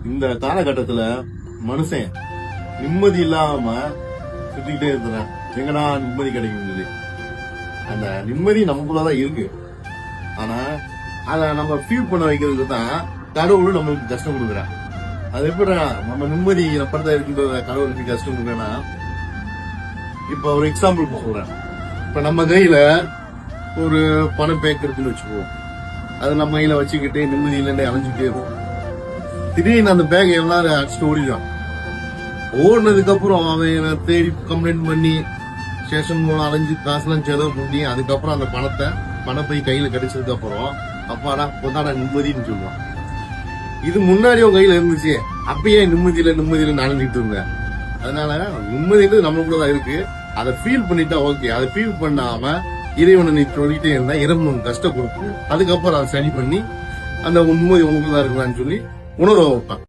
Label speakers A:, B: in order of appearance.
A: இந்த காலகட்டத்துல மனுஷன் நிம்மதி இல்லாம சுத்திக்கிட்டே இருக்கிறான். எங்கடா நிம்மதி கிடைக்கும் சொல்லி. அந்த நிம்மதி நமக்குள்ளதான் இருக்கு. ஆனா அத நம்ம ஃபீல் பண்ண வைக்கிறதுக்கு தான் கடவுள் நம்மளுக்கு கஷ்டம் கொடுக்குறான். அது எப்படி நம்ம நிம்மதி எப்படிதான் இருக்குன்ற கடவுளுக்கு கஷ்டம் கொடுக்குறேன்னா, இப்ப ஒரு எக்ஸாம்பிள் சொல்றேன். இப்ப நம்ம கையில ஒரு பணம் பேக் இருக்குன்னு வச்சுக்குவோம். அது நம்ம கையில வச்சுக்கிட்டு நிம்மதி இல்லைன்னு அலைஞ்சுக்கிட்டே இருக்கும். திடீர்னு அந்த பேக் எல்லாரும் அடிச்சுட்டு ஓடிடுவான். ஓடினதுக்கு அப்புறம் அவன் தேடி கம்ப்ளைண்ட் பண்ணி ஸ்டேஷன் மூலம் அலைஞ்சு காசுலாம் செலவு பண்ணி அதுக்கப்புறம் அந்த பணப்பை கையில கிடைச்சதுக்கு அப்புறம் அப்பாடா பொதாடா நிம்மதினு சொல்லுவான். இது முன்னாடி உன் கையில இருந்துச்சு, அப்பயே நிம்மதியில அலைஞ்சிட்டு இருந்தேன். அதனால நிம்மதின்றது நம்மளுக்குள்ளதான் இருக்கு. அதை ஃபீல் பண்ணிட்டா ஓகே. அதை ஃபீல் பண்ணாம இறைவனை நீ சொல்லிட்டே இருந்தா இறைவன் கஷ்டம் கொடுத்து அதுக்கப்புறம் அதை சரி பண்ணி அந்த நிம்மதி உங்களுக்குதான் இருக்கலாம்னு சொல்லி உணர்வு வைப்பான்.